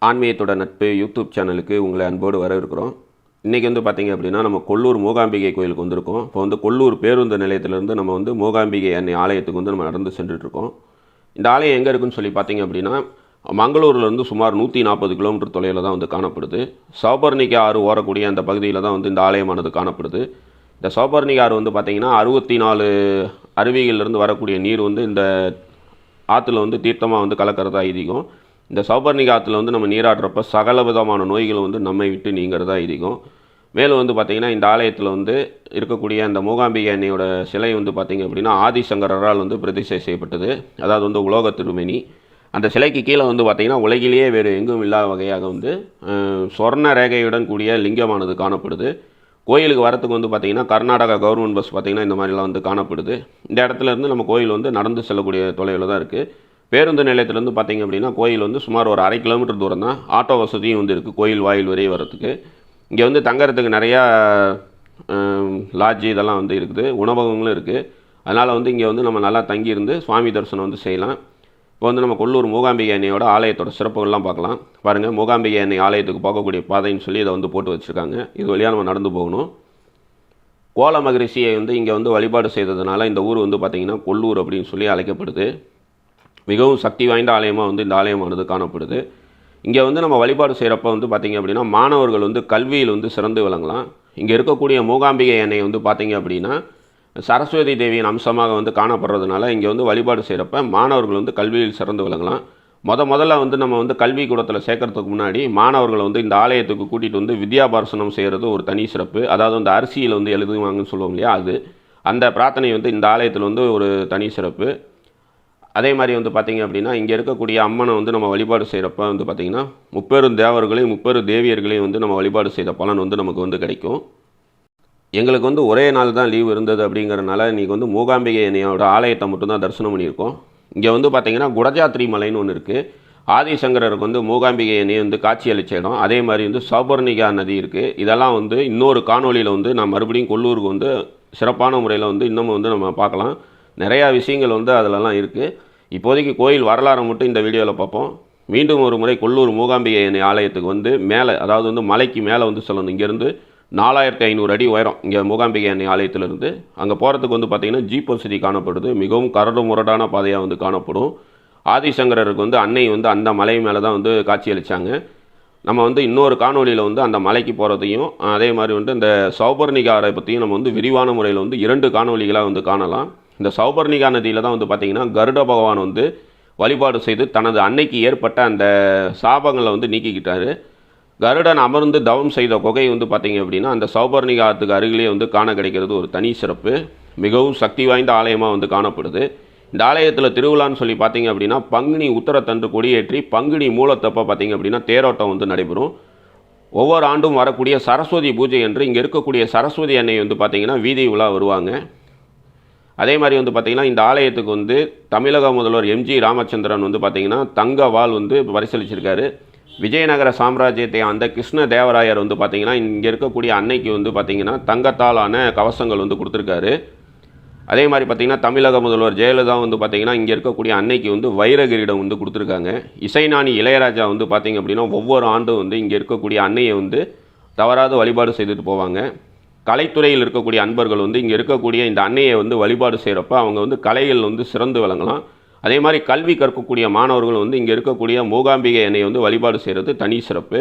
ஆன்மீகத்தோட நட்பு யூடியூப் சேனலுக்கு உங்களை அன்போடு வரவேற்கிறோம். இன்றைக்கி வந்து பார்த்திங்க அப்படின்னா நம்ம கொல்லூர் மூகாம்பிகை கோயிலுக்கு வந்திருக்கோம். இப்போ வந்து கொல்லூர் பேருந்து நிலையத்திலேருந்து நம்ம வந்து மூகாம்பிகை அன்னை ஆலயத்துக்கு வந்து நம்ம நடந்து சென்றுட்ருக்கோம். இந்த ஆலயம் எங்கே இருக்குதுன்னு சொல்லி பார்த்திங்க அப்படின்னா மங்களூர்லேருந்து சுமார் 140 கிலோமீட்டர் தொலைவில் தான் வந்து காணப்படுது. சௌபர்ணிகா ஆறு ஓரக்கூடிய அந்த பகுதியில் தான் வந்து இந்த ஆலயமானது காணப்படுது. இந்த சௌபர்ணிகா ஆறு வந்து பார்த்திங்கன்னா 64 அருவிகளிலிருந்து வரக்கூடிய நீர் வந்து இந்த ஆற்றுல வந்து தீர்த்தமாக வந்து கலக்கிறதா ஐதீகம். இந்த சௌபர்ணிகா ஆற்றுல வந்து நம்ம நீராடுறப்ப சகல விதமான நோய்கள் வந்து நம்மை விட்டு நீங்கிறதா ஐதீகம். மேலும் வந்து பார்த்திங்கன்னா இந்த ஆலயத்தில் வந்து இருக்கக்கூடிய அந்த மூகாம்பிகை அன்னையோட சிலை வந்து பார்த்திங்க அப்படின்னா ஆதிசங்கரால் வந்து பிரதிஷ்டை செய்யப்பட்டது. அதாவது வந்து உலோக திருமேனி. அந்த சிலைக்கு கீழே வந்து பார்த்திங்கன்னா உலகிலேயே வேறு எங்கும் இல்லாத வகையாக வந்து சொர்ண ரேகையுடன் கூடிய லிங்கமானது காணப்படுது. கோயிலுக்கு வரத்துக்கு வந்து பார்த்திங்கன்னா கர்நாடகா கவர்மெண்ட் பஸ் பார்த்திங்கன்னா இந்த மாதிரிலாம் வந்து காணப்படுது. இந்த இடத்துல இருந்து நம்ம கோயில் வந்து நடந்து செல்லக்கூடிய தொலைவில் தான் இருக்குது. பேருந்து நிலையத்திலேருந்து பார்த்திங்க அப்படின்னா கோயில் வந்து சுமார் ஒரு 1/2 கிலோமீட்டர் தூரம் தான். ஆட்டோ வசதியும் வந்து இருக்குது கோயில் வாயில் வரை வரத்துக்கு. இங்கே வந்து தங்கறதுக்கு நிறையா லாட்ஜி இதெல்லாம் வந்து இருக்குது, உணவகங்களும் இருக்குது. அதனால் வந்து இங்கே வந்து நம்ம நல்லா தங்கியிருந்து சுவாமி தரிசனம் வந்து செய்யலாம். இப்போ வந்து நம்ம கொல்லூர் மூகாம்பிகை அன்னையோட ஆலயத்தோட சிறப்புகள்லாம் பார்க்கலாம். பாருங்கள், மூகாம்பிகை அன்னை ஆலயத்துக்கு போகக்கூடிய பாதைன்னு சொல்லி இதை வந்து போட்டு வச்சுருக்காங்க. இது வழியாக நம்ம நடந்து போகணும். கோல மகரிஷியை வந்து இங்கே வந்து வழிபாடு செய்ததுனால இந்த ஊர் வந்து பார்த்திங்கன்னா கொல்லூர் அப்படின்னு சொல்லி அழைக்கப்படுது. மிகவும் சக்தி வாய்ந்த ஆலயமாக வந்து இந்த ஆலயமானது காணப்படுது. இங்கே வந்து நம்ம வழிபாடு செய்கிறப்ப வந்து பார்த்திங்க அப்படின்னா மாணவர்கள் வந்து கல்வியில் வந்து சிறந்து விளங்கலாம். இங்கே இருக்கக்கூடிய மூகாம்பிகை அன்னை வந்து பார்த்திங்க அப்படின்னா சரஸ்வதி தேவியின் அம்சமாக வந்து காணப்படுறதுனால இங்கே வந்து வழிபாடு செய்கிறப்ப மாணவர்கள் வந்து கல்வியில் சிறந்து விளங்கலாம். முதல்ல வந்து நம்ம வந்து கல்வி கூடத்தில் சேர்க்கறதுக்கு முன்னாடி மாணவர்களை வந்து இந்த ஆலயத்துக்கு கூட்டிகிட்டு வந்து வித்யாபார்சனம் செய்கிறது ஒரு தனி சிறப்பு. அதாவது வந்து அரிசியில் வந்து எழுதுவாங்கன்னு சொல்லுவோம் இல்லையா, அது அந்த பிரார்த்தனை வந்து இந்த ஆலயத்தில் வந்து ஒரு தனி சிறப்பு. அதே மாதிரி வந்து பார்த்திங்க அப்படின்னா இங்கே இருக்கக்கூடிய அம்மனை வந்து நம்ம வழிபாடு செய்கிறப்ப வந்து பார்த்திங்கன்னா முப்பெரும் தேவர்களையும் முப்பெரும் தேவியர்களையும் வந்து நம்ம வழிபாடு செய்த பலன் வந்து நமக்கு வந்து கிடைக்கும். எங்களுக்கு வந்து ஒரே நாள் தான் லீவ் இருந்தது அப்படிங்கிறனால இன்றைக்கி வந்து மூகாம்பிகை அன்னையோட ஆலயத்தை மட்டும்தான் தரிசனம் பண்ணியிருக்கோம். இங்கே வந்து பார்த்திங்கன்னா குடஜாத்ரி மலைன்னு ஒன்று இருக்குது. ஆதிசங்கரருக்கு வந்து மூகாம்பிகை அன்னை வந்து காட்சி அளிச்ச இடம். அதே மாதிரி வந்து சௌபர்ணிகா நதி இருக்குது. இதெல்லாம் வந்து இன்னொரு காணொலியில் வந்து நான் மறுபடியும் கொல்லூருக்கு வந்து சிறப்பான முறையில் வந்து இன்னமும் வந்து நம்ம பார்க்கலாம். நிறையா விஷயங்கள் வந்து அதிலலாம் இருக்குது. இப்போதைக்கு கோயில் வரலாறு மட்டும் இந்த வீடியோவில் பார்ப்போம். மீண்டும் ஒரு முறை கொல்லூர் மூகாம்பிகை அன்னை ஆலயத்துக்கு வந்து மேலே, அதாவது வந்து மலைக்கு மேலே வந்து சொல்லணும். இங்கேருந்து 4500 அடி உயரம் இங்கே மூகாம்பிகை அன்னை ஆலயத்திலிருந்து. அங்கே போகிறதுக்கு வந்து பார்த்திங்கன்னா ஜீப் வசதி காணப்படுது. மிகவும் கரடு முரடான பாதையாக வந்து காணப்படும். ஆதிசங்கரருக்கு வந்து அன்னை வந்து அந்த மலை மேலே தான் வந்து காட்சி அளித்தாங்க. நம்ம வந்து இன்னொரு காணொலியில் வந்து அந்த மலைக்கு போகிறதையும் அதே மாதிரி வந்து இந்த சௌபர்ணிகாரை பற்றியும் நம்ம வந்து விரிவான முறையில் வந்து 2 காணொலிகளாக வந்து காணலாம். இந்த சௌபர்ணிகா நதியில் தான் வந்து பார்த்திங்கன்னா கருட பகவான் வந்து வழிபாடு செய்து தனது அன்னைக்கு ஏற்பட்ட அந்த சாபங்களை வந்து நீக்கிக்கிட்டார். கருடன் அமர்ந்து தவம் செய்த குகை வந்து பார்த்திங்க அப்படின்னா அந்த சௌபர்ணிகா ஆற்றுக்கு அருகிலே வந்து காண கிடைக்கிறது ஒரு தனி சிறப்பு. மிகவும் சக்தி வாய்ந்த ஆலயமாக வந்து காணப்படுது. இந்த ஆலயத்தில் திருவிழான்னு சொல்லி பார்த்திங்க அப்படின்னா பங்குனி உத்தரத்தன்று கொடியேற்றி பங்குனி மூலத்தப்போ பார்த்திங்க அப்படின்னா தேரோட்டம் வந்து நடைபெறும். ஒவ்வொரு ஆண்டும் வரக்கூடிய சரஸ்வதி பூஜை என்று இங்கே இருக்கக்கூடிய சரஸ்வதி அன்னை வந்து பார்த்திங்கன்னா வீதி உலா வருவாங்க. அதே மாதிரி வந்து பார்த்திங்கன்னா இந்த ஆலயத்துக்கு வந்து தமிழக முதல்வர் எம்ஜி ராமச்சந்திரன் வந்து பார்த்திங்கன்னா தங்க வாள் வந்து பரிசளிச்சிருக்காரு. விஜயநகர சாம்ராஜ்யத்தை அந்த கிருஷ்ண தேவராயர் வந்து பார்த்திங்கன்னா இங்கே இருக்கக்கூடிய அன்னைக்கு வந்து பார்த்திங்கன்னா தங்கத்தாலான கவசங்கள் வந்து கொடுத்துருக்காரு. அதே மாதிரி பார்த்திங்கன்னா தமிழக முதல்வர் ஜெயலலிதா வந்து பார்த்திங்கன்னா இங்கே இருக்கக்கூடிய அன்னைக்கு வந்து வைரகிரீடம் வந்து கொடுத்துருக்காங்க. இசைஞானி இளையராஜா வந்து பார்த்திங்க அப்படின்னா ஒவ்வொரு ஆண்டும் வந்து இங்கே இருக்கக்கூடிய அன்னையை வந்து தவறாத வழிபாடு செய்துட்டு போவாங்க. கலைத்துறையில் இருக்கக்கூடிய அன்பர்கள் வந்து இங்கே இருக்கக்கூடிய இந்த அன்னையை வந்து வழிபாடு செய்கிறப்ப அவங்க வந்து கலைகள் வந்து சிறந்து விளங்கலாம். அதே மாதிரி கல்வி கற்கக்கூடிய மாணவர்கள் வந்து இங்கே இருக்கக்கூடிய மூகாம்பிகை அன்னையை வந்து வழிபாடு செய்கிறது தனி சிறப்பு.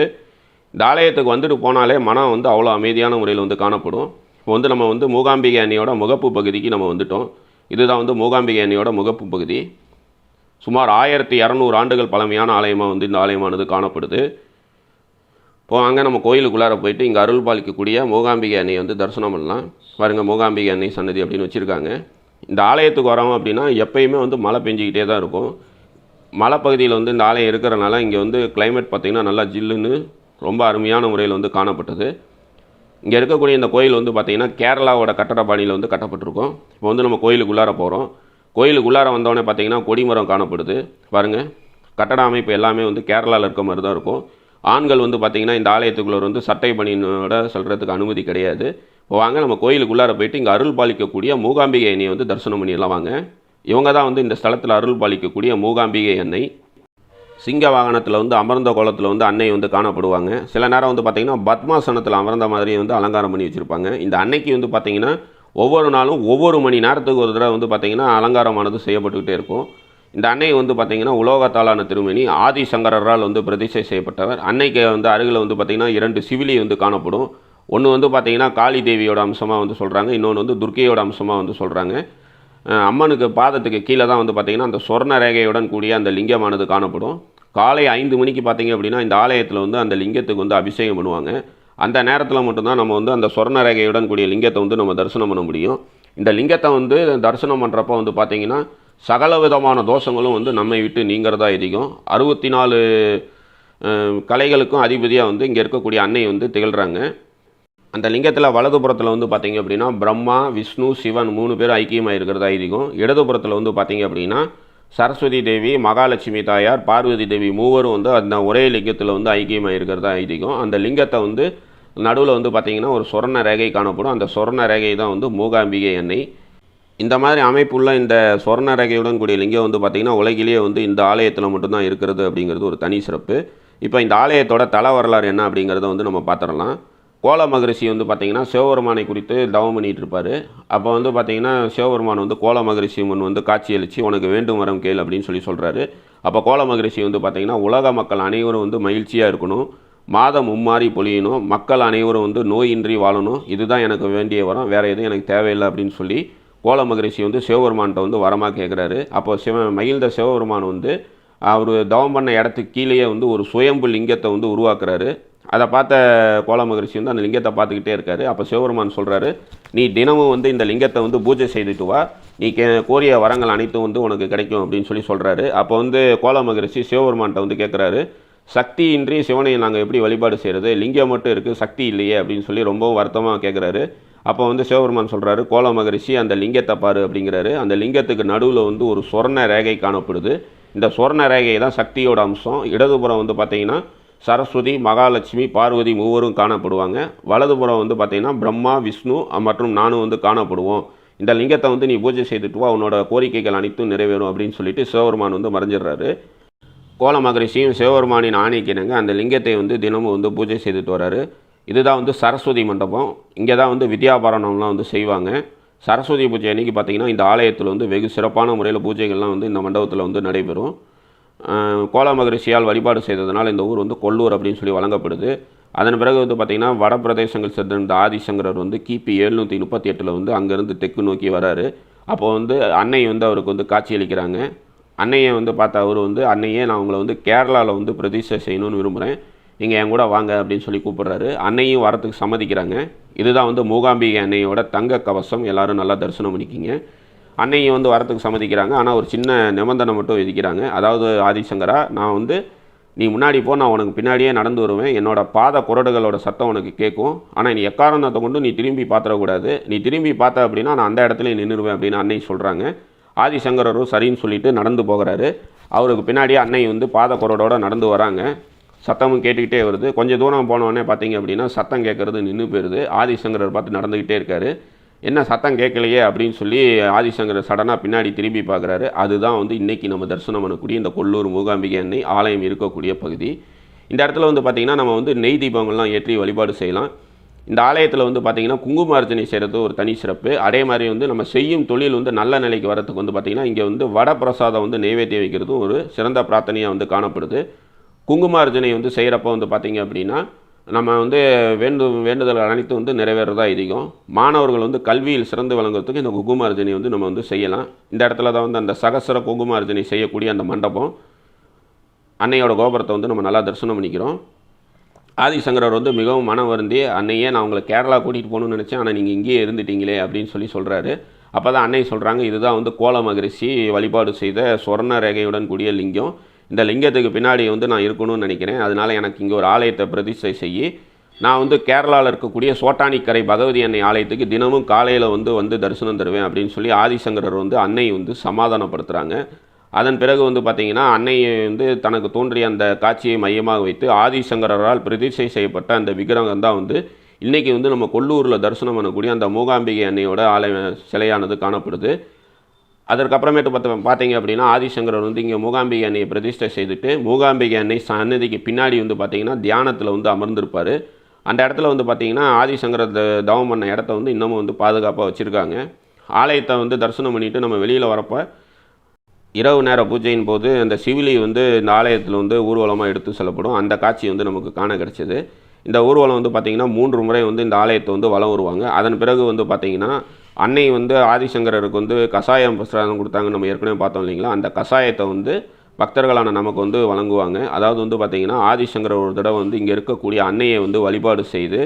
இந்த ஆலயத்துக்கு வந்துட்டு போனாலே மனம் வந்து அவ்வளோ அமைதியான முறையில் வந்து காணப்படும். இப்போ வந்து நம்ம வந்து மூகாம்பிகை அன்னையோட முகப்பு பகுதிக்கு நம்ம வந்துட்டோம். இதுதான் வந்து மூகாம்பிகை அன்னையோட முகப்பு பகுதி. சுமார் 1200 ஆண்டுகள் பழமையான ஆலயமாக வந்து இந்த ஆலயமானது காணப்படுது. இப்போ அங்கே நம்ம கோயிலுக்குள்ளார போயிட்டு இங்கே அருள் பாலிக்கக்கூடிய மூகாம்பிகை அன்னையை வந்து தரிசனம் பண்ணலாம். பாருங்கள், மூகாம்பிகை அன்னை சன்னதி அப்படின்னு வச்சுருக்காங்க. இந்த ஆலயத்துக்கு வரோம் அப்படின்னா எப்பயுமே வந்து மழை பெஞ்சிக்கிட்டே தான் இருக்கும். மலைப்பகுதியில் வந்து இந்த ஆலயம் இருக்கிறனால இங்கே வந்து கிளைமேட் பார்த்திங்கன்னா நல்லா ஜில்லுன்னு ரொம்ப அருமையான முறையில் வந்து காணப்பட்டது. இங்கே இருக்கக்கூடிய இந்த கோயில் வந்து பார்த்திங்கன்னா கேரளாவோட கட்டட பாணியில் வந்து கட்டப்பட்டிருக்கும். இப்போ வந்து நம்ம கோயிலுக்குள்ளார போகிறோம். கோயிலுக்குள்ளார வந்தோடனே பார்த்திங்கன்னா கொடிமரம் காணப்படுது. பாருங்கள், கட்டட அமைப்பு எல்லாமே வந்து கேரளாவில் இருக்க மாதிரி தான் இருக்கும். ஆண்கள் வந்து பார்த்திங்கன்னா இந்த ஆலயத்துக்குள்ளே வந்து சட்டை பணியோட சொல்கிறதுக்கு அனுமதி கிடையாது. இப்போ வாங்க நம்ம கோயிலுக்குள்ளார போயிட்டு இங்கே அருள் பாலிக்கக்கூடிய மூகாம்பிகை அன்னையை வந்து தரிசனம் பண்ணிடலாம். வாங்க, இவங்க தான் வந்து இந்த ஸ்தலத்தில் அருள் பாலிக்கக்கூடிய மூகாம்பிகை அன்னை. சிங்க வாகனத்தில் வந்து அமர்ந்த கோலத்தில் வந்து அன்னை வந்து காணப்படுவாங்க. சில நேரம் வந்து பார்த்திங்கன்னா பத்மாசனத்தில் அமர்ந்த மாதிரி வந்து அலங்காரம் பண்ணி வச்சுருப்பாங்க. இந்த அன்னைக்கு வந்து பார்த்திங்கன்னா ஒவ்வொரு நாளும் ஒவ்வொரு மணி நேரத்துக்கு ஒரு தடவை வந்து பார்த்திங்கன்னா அலங்காரமானது செய்யப்பட்டுக்கிட்டே இருக்கும். இந்த அன்னை வந்து பார்த்திங்கன்னா உலோகத்தாலான திருமேனி, ஆதிசங்கரரால் வந்து பிரதிஷ்டை செய்யப்பட்டவர். அன்னைக்கு வந்து அருகில் வந்து பார்த்திங்கன்னா 2 சிவிலி வந்து காணப்படும். ஒன்று வந்து பார்த்திங்கன்னா காளி தேவியோட அம்சமாக வந்து சொல்கிறாங்க, இன்னொன்று வந்து துர்க்கையோட அம்சமாக வந்து சொல்கிறாங்க. அம்மனுக்கு பாதத்துக்கு கீழே தான் வந்து பார்த்திங்கன்னா அந்த சொர்ண ரேகையுடன் கூடிய அந்த லிங்கமானது காணப்படும். காலை 5 மணிக்கு பார்த்திங்க அப்படின்னா இந்த ஆலயத்தில் வந்து அந்த லிங்கத்துக்கு வந்து அபிஷேகம் பண்ணுவாங்க. அந்த நேரத்தில் மட்டும்தான் நம்ம வந்து அந்த சொர்ண ரேகையுடன் கூடிய லிங்கத்தை வந்து நம்ம தரிசனம் பண்ண முடியும். இந்த லிங்கத்தை வந்து தரிசனம் பண்ணுறப்போ வந்து பார்த்திங்கன்னா சகல விதமான தோஷங்களும் வந்து நம்மை விட்டு நீங்கிறதா அதிகம். 64 கலைகளுக்கும் அதிபதியாக வந்து இங்கே இருக்கக்கூடிய அன்னை வந்து திகழ்கிறாங்க. அந்த லிங்கத்தில் வலதுபுறத்தில் வந்து பார்த்திங்க அப்படின்னா பிரம்மா, விஷ்ணு, சிவன் 3 பேர் ஐக்கியமாக இருக்கிறதா ஐதீகம். இடதுபுறத்தில் வந்து பார்த்திங்க அப்படின்னா சரஸ்வதி தேவி, மகாலட்சுமி தாயார், பார்வதி தேவி மூவரும் வந்து அந்த ஒரே லிங்கத்தில் வந்து ஐக்கியமாக இருக்கிறதா ஐதீகம். அந்த லிங்கத்தை வந்து நடுவில் வந்து பார்த்திங்கன்னா ஒரு சொர்ண ரேகை காணப்படும். அந்த சொர்ண ரேகை தான் வந்து மூகாம்பிகை அன்னை. இந்த மாதிரி அமைப்புள்ள இந்த சொர்ண ரேகையுடன் கூடிய லிங்கம் வந்து பார்த்திங்கன்னா உலகிலேயே வந்து இந்த ஆலயத்தில் மட்டும்தான் இருக்கிறது அப்படிங்கிறது ஒரு தனி சிறப்பு. இப்போ இந்த ஆலயத்தோட தல வரலாறு என்ன அப்படிங்கிறத வந்து நம்ம பார்த்துடலாம். கோல மகரிஷி வந்து பார்த்திங்கன்னா சிவபெருமானை குறித்து தவம் பண்ணிகிட்டு இருப்பார். அப்போ வந்து பார்த்திங்கன்னா சிவபெருமான் வந்து கோல மகரிஷி முன் வந்து காட்சியளித்து உனக்கு வேண்டும் வரம் கேள் அப்படின்னு சொல்கிறாரு. அப்போ கோல மகரிஷி வந்து பார்த்திங்கன்னா உலக மக்கள் அனைவரும் வந்து மகிழ்ச்சியாக இருக்கணும், மாதம் மும்மாறி பொழியணும், மக்கள் அனைவரும் வந்து நோயின்றி வாழணும், இதுதான் எனக்கு வேண்டிய வரம், வேறு எதுவும் எனக்கு தேவையில்லை அப்படின்னு சொல்லி கோல மகரிஷி வந்து சிவபெருமான்கிட்ட வந்து வரமாக கேட்குறாரு. அப்போ மகிழ்ந்த சிவபெருமான் வந்து அவர் தவம் பண்ண இடத்துக்கு கீழேயே வந்து ஒரு சுயம்பு லிங்கத்தை வந்து உருவாக்குறாரு. அதை பார்த்த கோல மகரிஷி வந்து அந்த லிங்கத்தை பார்த்துக்கிட்டே இருக்கார். அப்போ சிவபெருமான் சொல்கிறாரு, நீ தினமும் வந்து இந்த லிங்கத்தை வந்து பூஜை செய்துட்டு வா, நீ கோரிய வரங்கள் அனைத்தும் வந்து உனக்கு கிடைக்கும் அப்படின்னு சொல்கிறாரு. அப்போ வந்து கோல மகரிஷி சிவபெருமான்கிட்ட வந்து கேட்குறாரு, சக்தியின்றி சிவனை நாங்கள் எப்படி வழிபாடு செய்கிறது, லிங்கம் மட்டும் இருக்குது சக்தி இல்லையே அப்படின்னு சொல்லி ரொம்பவும் வருத்தமாக கேட்குறாரு. அப்போ வந்து சிவபெருமான் சொல்கிறாரு, கோல மகரிஷி அந்த லிங்கத்தை பாரு அப்படிங்கிறாரு. அந்த லிங்கத்துக்கு நடுவில் வந்து ஒரு சொர்ண ரேகை காணப்படுது. இந்த சொர்ண ரேகை தான் சக்தியோட அம்சம். இடதுபுறம் வந்து பார்த்திங்கன்னா சரஸ்வதி, மகாலட்சுமி, பார்வதி மூவரும் காணப்படுவாங்க. வலதுபுறம் வந்து பார்த்திங்கன்னா பிரம்மா, விஷ்ணு மற்றும் நானும் வந்து காணப்படுவோம். இந்த லிங்கத்தை வந்து நீ பூஜை செய்துட்டு வா, உன்னோட கோரிக்கைகள் அனைத்தும் நிறைவேறும் அப்படின்னு சொல்லிட்டு சிவபெருமான் வந்து மறைஞ்சிடுறாரு. கோல மகரிஷியும் சிவபெருமானின் ஆணைக்கிணங்க அந்த லிங்கத்தை வந்து தினமும் வந்து பூஜை செய்துட்டு வர்றாரு. இதுதான் வந்து சரஸ்வதி மண்டபம். இங்கே தான் வந்து வித்யாபாரணம்லாம் வந்து செய்வாங்க. சரஸ்வதி பூஜை அன்றைக்கி பார்த்திங்கன்னா இந்த ஆலயத்தில் வந்து வெகு சிறப்பான முறையில் பூஜைகள்லாம் வந்து இந்த மண்டபத்தில் வந்து நடைபெறும். கோல மகரிஷியால் வழிபாடு செய்ததுனால இந்த ஊர் வந்து கொல்லூர் அப்படின்னு சொல்லி வழங்கப்படுது. அதன் பிறகு வந்து பார்த்திங்கன்னா வட பிரதேசங்கள் சென்றிருந்த ஆதிசங்கரர் வந்து கிபி 738 வந்து அங்கேருந்து தெற்கு நோக்கி வராரு. அப்போ வந்து அன்னை வந்து அவருக்கு வந்து காட்சியளிக்கிறாங்க. அன்னையை வந்து பார்த்த அவர் வந்து, அன்னையே நான் உங்களை வந்து கேரளாவில் வந்து பிரதிஷ்டை செய்யணும்னு விரும்புகிறேன், நீங்கள் என் கூட வாங்க அப்படின்னு சொல்லி கூப்பிட்றாரு. அன்னையும் வரத்துக்கு சம்மதிக்கிறாங்க. இதுதான் வந்து மூகாம்பிகை அன்னையோட தங்க கவசம். எல்லோரும் நல்லா தரிசனம் பண்ணிக்கிங்க. அன்னையும் வந்து வரத்துக்கு சம்மதிக்கிறாங்க. ஆனால் ஒரு சின்ன நிபந்தனை மட்டும் விதிக்கிறாங்க. அதாவது, ஆதிசங்கரா, நான் வந்து நீ முன்னாடி போ, நான் உனக்கு பின்னாடியே நடந்து வருவேன், என்னோடய பாத குரடுகளோட சத்தம் உனக்கு கேட்கும், ஆனால் நீ எக்காரணத்தை கொண்டு நீ திரும்பி பார்த்துடக்கூடாது, நீ திரும்பி பார்த்த அப்படின்னா நான் அந்த இடத்துல நின்றுடுவேன் அப்படின்னு அன்னை சொல்கிறாங்க. ஆதிசங்கரரும் சரின்னு சொல்லிட்டு நடந்து போகிறாரு. அவருக்கு பின்னாடியே அன்னை வந்து பாத குரடோடு நடந்து வராங்க. சத்தமும் கேட்டுக்கிட்டே வருது. கொஞ்சம் தூரம் போனோடனே பார்த்தீங்க அப்படின்னா சத்தம் கேட்குறது நின்று போயிடுது. ஆதிசங்கரர் பார்த்து நடந்துக்கிட்டே இருக்கார். என்ன சத்தம் கேட்கலையே அப்படின்னு சொல்லி ஆதிசங்கரர் சடனாக பின்னாடி திரும்பி பார்க்குறாரு. அதுதான் வந்து இன்றைக்கி நம்ம தரிசனம் பண்ணக்கூடிய இந்த கொல்லூர் மூகாம்பிகை அன்னை ஆலயம் இருக்கக்கூடிய பகுதி. இந்த இடத்துல வந்து பார்த்திங்கன்னா நம்ம வந்து நெய் தீபங்கள்லாம் ஏற்றி வழிபாடு செய்யலாம். இந்த ஆலயத்தில் வந்து பார்த்திங்கன்னா குங்குமார்ச்சனை செய்கிறது ஒரு தனி சிறப்பு. அதே மாதிரி வந்து நம்ம செய்யும் தொழில் வந்து நல்ல நிலைக்கு வரத்துக்கு வந்து பார்த்திங்கன்னா இங்கே வந்து வட பிரசாதம் வந்து நெய்வேத்தியம் வைக்கிறதும் ஒரு சிறந்த பிரார்த்தனையாக வந்து காணப்படுது. குங்குமார்ச்சனை வந்து செய்கிறப்ப வந்து பார்த்திங்க அப்படின்னா நம்ம வந்து வேண்டுதல்கள் அனைத்தும் வந்து நிறைவேறதா அதிகம். மாணவர்கள் வந்து கல்வியில் சிறந்து விளங்குறதுக்கு இந்த குங்குமார்ச்சனை வந்து நம்ம வந்து செய்யலாம். இந்த இடத்துல தான் வந்து அந்த சகசர குங்குமார்ச்சனை செய்யக்கூடிய அந்த மண்டபம், அன்னையோட கோபுரத்தை வந்து நம்ம நல்லா தரிசனம் பண்ணிக்கிறோம். ஆதிசங்கரர் வந்து மிகவும் மனம் வருந்தி, அன்னையே நான் உங்களை கேரளா கூட்டிகிட்டு போகணும்னு நினச்சேன், ஆனால் நீங்கள் இங்கேயே இருந்துட்டீங்களே அப்படின்னு சொல்கிறாரு. அப்போ தான் அன்னை சொல்கிறாங்க, இதுதான் வந்து கோல மகரிஷி வழிபாடு செய்த சொர்ண ரேகையுடன் கூடிய லிங்கம். இந்த லிங்கத்துக்கு பின்னாடி வந்து நான் இருக்கணும்னு நினைக்கிறேன், அதனால் எனக்கு இங்கே ஒரு ஆலயத்தை பிரதிஷ்டை செய்யி, நான் வந்து கேரளாவில் இருக்கக்கூடிய சோட்டானிக்கரை பகவதி அன்னை ஆலயத்துக்கு தினமும் காலையில் வந்து தரிசனம் தருவேன் அப்படின்னு சொல்லி ஆதிசங்கரர் வந்து அன்னை வந்து சமாதானப்படுத்துகிறாங்க. அதன் பிறகு வந்து பார்த்திங்கன்னா அன்னையை வந்து தனக்கு தோன்றிய அந்த காட்சியை மையமாக வைத்து ஆதிசங்கரால் பிரதிஷ்டை செய்யப்பட்ட அந்த விக்கிரகம் தான் வந்து இன்றைக்கி வந்து நம்ம கொல்லூரில் தரிசனம் பண்ணக்கூடிய அந்த மூகாம்பிகை அன்னையோட ஆலய சிலையானது காணப்படுது. அதற்கப்புறமேட்டு பார்த்தீங்க அப்படின்னா ஆதிசங்கரர் வந்து இங்கே மூகாம்பிகை அன்னையை பிரதிஷ்டை செய்துட்டு மூகாம்பிகை அன்னை சன்னதிக்கு பின்னாடி வந்து பார்த்திங்கன்னா தியானத்தில் வந்து அமர்ந்திருப்பார். அந்த இடத்துல வந்து பார்த்திங்கன்னா ஆதிசங்கரர் தவம் பண்ண இடத்த வந்து இன்னமும் வந்து பாதுகாப்பாக வச்சுருக்காங்க. ஆலயத்தை வந்து தரிசனம் பண்ணிவிட்டு நம்ம வெளியில் வரப்போ இரவு நேர பூஜையின் போது அந்த சிவிலி வந்து இந்த ஆலயத்தில் வந்து ஊர்வலமாக எடுத்து செல்லப்படும். அந்த காட்சி வந்து நமக்கு காண கிடச்சிது. இந்த ஊர்வலம் வந்து பார்த்திங்கன்னா 3 முறை வந்து இந்த ஆலயத்தை வந்து வலம் வருவாங்க. அதன் பிறகு வந்து பார்த்திங்கன்னா அன்னை வந்து ஆதிசங்கரருக்கு வந்து கஷாயம் பிரசாதம் கொடுத்தாங்கன்னு நம்ம ஏற்கனவே பார்த்தோம் இல்லைங்களா, அந்த கஷாயத்தை வந்து பக்தர்களான நமக்கு வந்து வழங்குவாங்க. அதாவது வந்து பார்த்திங்கன்னா ஆதிசங்கரர் ஒரு தடவை வந்து இங்கே இருக்கக்கூடிய அன்னையை வந்து வழிபாடு செய்து,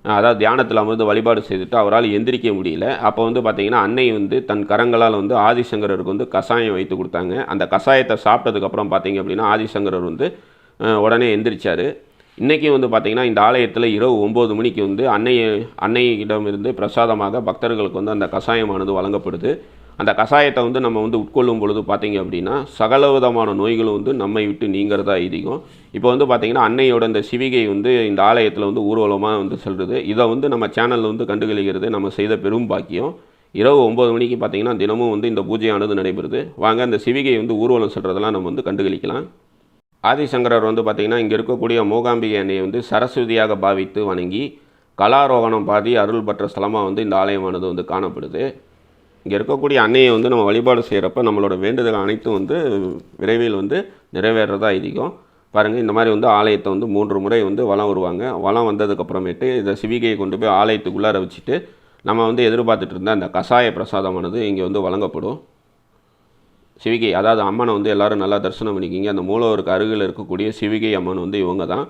அதாவது தியானத்தில் அமர்ந்து வழிபாடு செய்துட்டு அவரால் எந்திரிக்க முடியல. அப்போ வந்து பார்த்திங்கன்னா அன்னை வந்து தன் கரங்களால் வந்து ஆதிசங்கரருக்கு வந்து கஷாயம் வைத்து கொடுத்தாங்க. அந்த கஷாயத்தை சாப்பிட்டதுக்கப்புறம் பார்த்திங்க அப்படின்னா ஆதிசங்கரர் வந்து உடனே எந்திரிச்சார். இன்றைக்கும் வந்து பார்த்திங்கன்னா இந்த ஆலயத்தில் இரவு 9 மணிக்கு வந்து அன்னையிடமிருந்து பிரசாதமாக பக்தர்களுக்கு வந்து அந்த கஷாயமானது வழங்கப்படுது. அந்த கஷாயத்தை வந்து நம்ம வந்து உட்கொள்ளும் பொழுது பார்த்திங்க அப்படின்னா சகல விதமான நோய்களும் வந்து நம்மை விட்டு நீங்கிறதா ஐதீகம். இப்போ வந்து பார்த்திங்கன்னா அன்னையோட இந்த சிவிகை வந்து இந்த ஆலயத்தில் வந்து ஊர்வலமாக வந்து செல்வது. இதை வந்து நம்ம சேனலில் வந்து கண்டுகளிக்கிறது நம்ம செய்த பெரும் பாக்கியம். இரவு 9 மணிக்கு பார்த்திங்கன்னா தினமும் வந்து இந்த பூஜையானது நடைபெறுது. வாங்க அந்த சிவிகை வந்து ஊர்வலம் செல்றதெல்லாம் நம்ம வந்து கண்டுகளிக்கலாம். ஆதிசங்கரர் வந்து பார்த்திங்கன்னா இங்கே இருக்கக்கூடிய மூகாம்பிகை அன்னையை வந்து சரஸ்வதியாக பாவித்து வணங்கி கலாரோகணம் பாதி அருள் பெற்ற ஸ்தலமாக வந்து இந்த ஆலயமானது வந்து காணப்படுது. இங்கே இருக்கக்கூடிய அன்னையை வந்து நம்ம வழிபாடு செய்கிறப்ப நம்மளோட வேண்டுதல் அனைத்தும் வந்து விரைவில் வந்து நிறைவேறதா ஐதீகம். பாருங்கள், இந்த மாதிரி வந்து ஆலயத்தை வந்து 3 முறை வந்து வலம் வருவாங்க. வலம் வந்ததுக்கப்புறமேட்டு இதை சிவிகையை கொண்டு போய் ஆலயத்துக்குள்ளார வச்சுட்டு நம்ம வந்து எதிர்பார்த்துட்டு இருந்த அந்த கஷாய பிரசாதமானது இங்கே வந்து வழங்கப்படும். சிவிகை, அதாவது அம்மனை வந்து எல்லோரும் நல்லா தரிசனம் பண்ணிக்கிங்க. அந்த மூலவருக்கு அருகில் இருக்கக்கூடிய சிவிகை அம்மன் வந்து இவங்க தான்.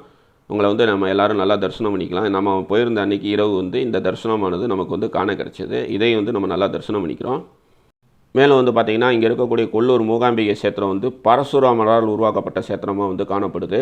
உங்களை வந்து நம்ம எல்லோரும் நல்லா தரிசனம் பண்ணிக்கலாம். நம்ம போயிருந்த அன்றைக்கி இரவு வந்து இந்த தரிசனமானது நமக்கு வந்து காண கிடச்சிது. இதையும் வந்து நம்ம நல்லா தரிசனம் பண்ணிக்கிறோம். மேலும் வந்து பார்த்திங்கன்னா இங்கே இருக்கக்கூடிய கொல்லூர் மூகாம்பிகை சேத்திரம் வந்து பரசுராமரால் உருவாக்கப்பட்ட சேத்திரமாக வந்து காணப்படுது.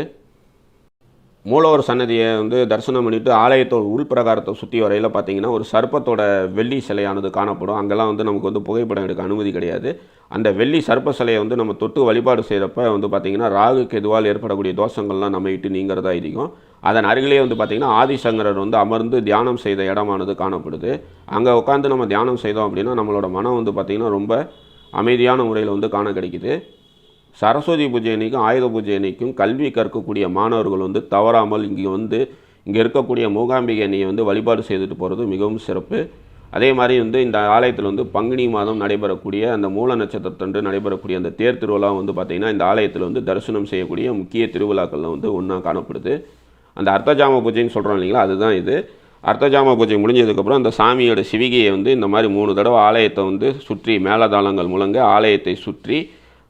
மூலவர் சன்னதியை வந்து தரிசனம் பண்ணிவிட்டு ஆலயத்தோட உள்பிரகாரத்தை சுற்றி வரையில் பார்த்திங்கன்னா ஒரு சர்ப்பத்தோட வெள்ளி சிலையானது காணப்படும். அங்கெல்லாம் வந்து நமக்கு வந்து புகைப்படம் எடுக்க அனுமதி கிடையாது. அந்த வெள்ளி சர்ப்ப சிலையை வந்து நம்ம தொட்டு வழிபாடு செய்கிறப்ப வந்து பார்த்திங்கன்னா ராகு கேதுவால் ஏற்படக்கூடிய தோஷங்கள்லாம் நம்ம விட்டு நீங்கிறதா இருக்கும். அதன் அருகிலே வந்து பார்த்திங்கன்னா ஆதிசங்கரர் வந்து அமர்ந்து தியானம் செய்த இடமானது காணப்படுது. அங்கே உட்காந்து நம்ம தியானம் செய்தோம் அப்படின்னா நம்மளோட மனம் வந்து பார்த்திங்கன்னா ரொம்ப அமைதியான முறையில் வந்து காண கிடைக்குது. சரஸ்வதி பூஜை அன்னைக்கும் ஆயுத பூஜை அன்னைக்கும் கல்வி கற்கக்கூடிய மாணவர்கள் வந்து தவறாமல் இங்கே இருக்கக்கூடிய மூகாம்பிகை அன்னையை வந்து வழிபாடு செய்துட்டு போகிறது மிகவும் சிறப்பு. அதே மாதிரி வந்து இந்த ஆலயத்தில் வந்து பங்குனி மாதம் நடைபெறக்கூடிய அந்த மூல நட்சத்திரத்தன்று நடைபெறக்கூடிய அந்த தேர் திருவிழா வந்து பார்த்திங்கன்னா இந்த ஆலயத்தில் வந்து தரிசனம் செய்யக்கூடிய முக்கிய திருவிழாக்களில் வந்து ஒன்றா காணப்படுது. அந்த அர்த்தஜாம பூஜைன்னு சொல்கிறோம் இல்லைங்களா, அதுதான் இது. அர்த்தஜாம பூஜை முடிஞ்சதுக்கப்புறம் அந்த சாமியோட சிவிகையை வந்து இந்த மாதிரி 3 தடவை ஆலயத்தை வந்து சுற்றி மேலதாளங்கள் முழங்க ஆலயத்தை சுற்றி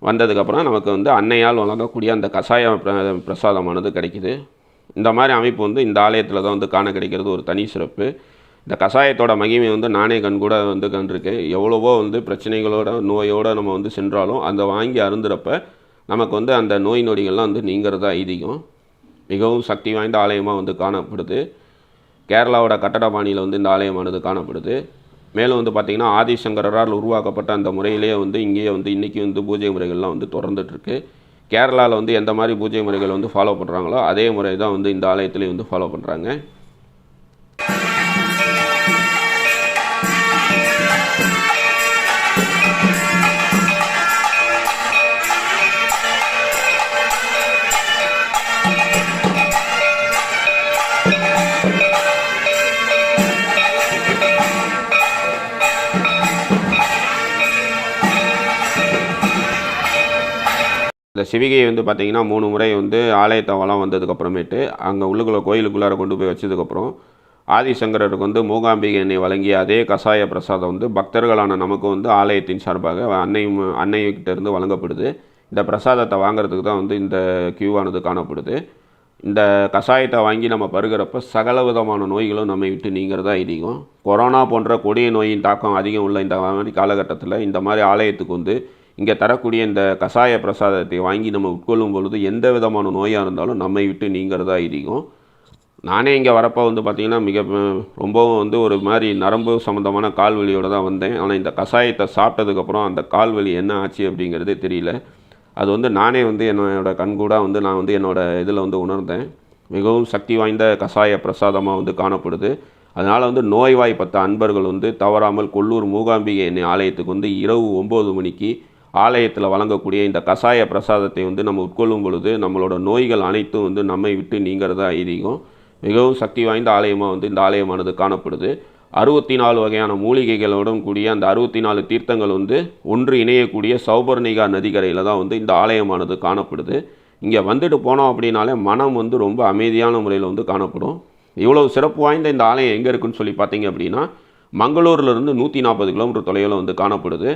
வந்ததுக்கப்புறம் நமக்கு வந்து அன்னையால் வழங்கக்கூடிய அந்த கஷாய பிரசாதமானது கிடைக்கிது. இந்த மாதிரி அமைப்பு வந்து இந்த ஆலயத்தில் தான் வந்து காண கிடைக்கிறது ஒரு தனி சிறப்பு. இந்த கஷாயத்தோட மகிமை வந்து நானே கண்கூட வந்து கண்டிருக்கேன். எவ்வளவோ வந்து பிரச்சனைகளோட நோயோடு நம்ம வந்து சென்றாலும் அந்த வாங்கி அருந்துறப்ப நமக்கு வந்து அந்த நோய் நொடிகள்லாம் வந்து நீங்கிறதா ஐதீகம். மிகவும் சக்தி வாய்ந்த ஆலயமாக வந்து காணப்படுது. கேரளாவோட கட்டட பாணியில் வந்து இந்த ஆலயமானது காணப்படுது. மேலும் வந்து பார்த்திங்கன்னா ஆதிசங்கரால் உருவாக்கப்பட்ட அந்த முறையிலேயே வந்து இங்கேயே வந்து இன்றைக்கி வந்து பூஜை முறைகள்லாம் வந்து தொடர்ந்துட்டுருக்கு. கேரளாவில் வந்து எந்த மாதிரி பூஜை முறைகள் வந்து ஃபாலோ பண்ணுறாங்களோ அதே முறை தான் வந்து இந்த ஆலயத்துலேயும் வந்து ஃபாலோ பண்ணுறாங்க. இந்த சிவிகையை வந்து பார்த்திங்கன்னா 3 முறை வந்து ஆலயத்தை வலம் வந்ததுக்கப்புறமேட்டு அங்கே உள்ளுக்குள்ளே கோயிலுக்குள்ளார கொண்டு போய் வச்சதுக்கப்புறம் ஆதிசங்கரருக்கு வந்து மூகாம்பிகை எண்ணெய் வழங்கிய அதே கஷாய பிரசாதம் வந்து பக்தர்களான நமக்கு வந்து ஆலயத்தின் சார்பாக அன்னைக்கிட்டேருந்து வழங்கப்படுது. இந்த பிரசாதத்தை வாங்கிறதுக்கு தான் வந்து இந்த கியூவானது காணப்படுது. இந்த கஷாயத்தை வாங்கி நம்ம பருகிறப்ப சகல விதமான நோய்களும் நம்மை விட்டு நீங்கிறதா ஐதீகம். கொரோனா போன்ற கொடிய நோயின் தாக்கம் அதிகம் உள்ள இந்த மாதிரி காலகட்டத்தில் இந்த மாதிரி ஆலயத்துக்கு வந்து இங்கே தரக்கூடிய இந்த கஷாய பிரசாதத்தை வாங்கி நம்ம உட்கொள்ளும் பொழுது எந்த விதமான நோயாக இருந்தாலும் நம்மை விட்டு நீங்கிறதா ஐதீகம். நானே இங்கே வரப்போ வந்து பார்த்திங்கன்னா ரொம்பவும் வந்து ஒரு மாதிரி நரம்பு சம்மந்தமான கால்வலியோடு தான் வந்தேன். ஆனால் இந்த கஷாயத்தை சாப்பிட்டதுக்கப்புறம் அந்த கால்வலி என்ன ஆச்சு அப்படிங்கிறதே தெரியல. அது வந்து நானே வந்து என்னோடய கண்கூடாக வந்து நான் வந்து என்னோடய இதில் வந்து உணர்ந்தேன். மிகவும் சக்தி வாய்ந்த கஷாய பிரசாதமாக வந்து காணப்படுது. அதனால் வந்து நோய்வாய்ப்பட்ட அன்பர்கள் வந்து தவறாமல் கொல்லூர் மூகாம்பிகை எண்ணெய் ஆலயத்துக்கு வந்து இரவு 9 மணிக்கு ஆலயத்தில் வழங்கக்கூடிய இந்த கஷாய பிரசாதத்தை வந்து நம்ம உட்கொள்ளும் பொழுது நம்மளோட நோய்கள் அனைத்தும் வந்து நம்மை விட்டு நீங்கிறதா ஐதீகம். மிகவும் சக்தி வாய்ந்த ஆலயமாக வந்து இந்த ஆலயமானது காணப்படுது. 64 வகையான மூலிகைகளுடன் கூடிய அந்த 64 தீர்த்தங்கள் வந்து ஒன்று இணையக்கூடிய சௌபர்ணிகா நதிக்கரையில் தான் வந்து இந்த ஆலயமானது காணப்படுது. இங்கே வந்துட்டு போனோம் அப்படின்னாலே மனம் வந்து ரொம்ப அமைதியான முறையில் வந்து காணப்படும். இவ்வளவு சிறப்பு வாய்ந்த இந்த ஆலயம் எங்கே இருக்குன்னு சொல்லி பார்த்தீங்க அப்படின்னா, மங்களூர்லேருந்து 140 கிலோமீட்டர் தொலைவில் வந்து காணப்படுது.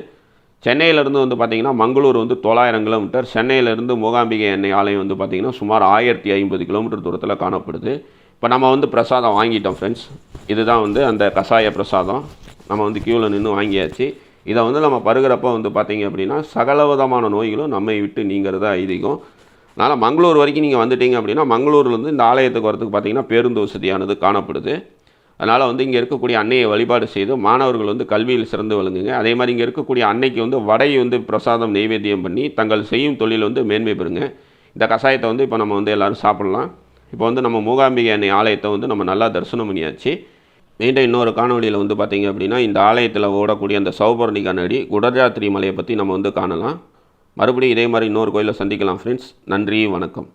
சென்னையிலேருந்து வந்து பார்த்திங்கன்னா மங்களூர் வந்து 900 கிலோமீட்டர், சென்னையிலேருந்து மூகாம்பிகை எண்ணெய் ஆலயம் வந்து பார்த்திங்கன்னா சுமார் 1050 கிலோமீட்டர் தூரத்தில் காணப்படுது. இப்போ நம்ம வந்து பிரசாதம் வாங்கிட்டோம் ஃப்ரெண்ட்ஸ். இதுதான் வந்து அந்த கஷாய பிரசாதம். நம்ம வந்து க்யூவில் நின்று வாங்கியாச்சு. இதை வந்து நம்ம பருகிறப்ப வந்து பார்த்திங்க அப்படின்னா சகலவிதமான நோய்களும் நம்மை விட்டு நீங்கிறத ஐதீகம். அதனால் மங்களூர் வரைக்கும் நீங்கள் வந்துட்டீங்க அப்படின்னா மங்களூர்லேருந்து இந்த ஆலயத்துக்கு வரதுக்கு பார்த்திங்கன்னா பேருந்து வசதியானது காணப்படுது. அதனால் வந்து இங்கே இருக்கக்கூடிய அன்னையை வழிபாடு செய்து மாணவர்கள் வந்து கல்வியில் சிறந்து விளங்குங்க. அதே மாதிரி இங்கே இருக்கக்கூடிய அன்னைக்கு வந்து வடை வந்து பிரசாதம் நெய்வேத்தியம் பண்ணி தங்கள் செய்யும் தொழில் வந்து மேன்மை பெறுங்க. இந்த கஷாயத்தை வந்து இப்போ நம்ம வந்து எல்லோரும் சாப்பிட்லாம். இப்போ வந்து நம்ம மூகாம்பிகை அன்னை ஆலயத்தை வந்து நம்ம நல்லா தரிசனம் பண்ணியாச்சு. மீண்டும் இன்னொரு காணொலியில் வந்து பார்த்திங்க அப்படின்னா இந்த ஆலயத்தில் ஓடக்கூடிய அந்த சௌபர்ணிகா நதி குடஜாத்திரி மலையை பற்றி நம்ம வந்து காணலாம். மறுபடியும் இதே மாதிரி இன்னொரு கோயிலை சந்திக்கலாம் ஃப்ரெண்ட்ஸ். நன்றி, வணக்கம்.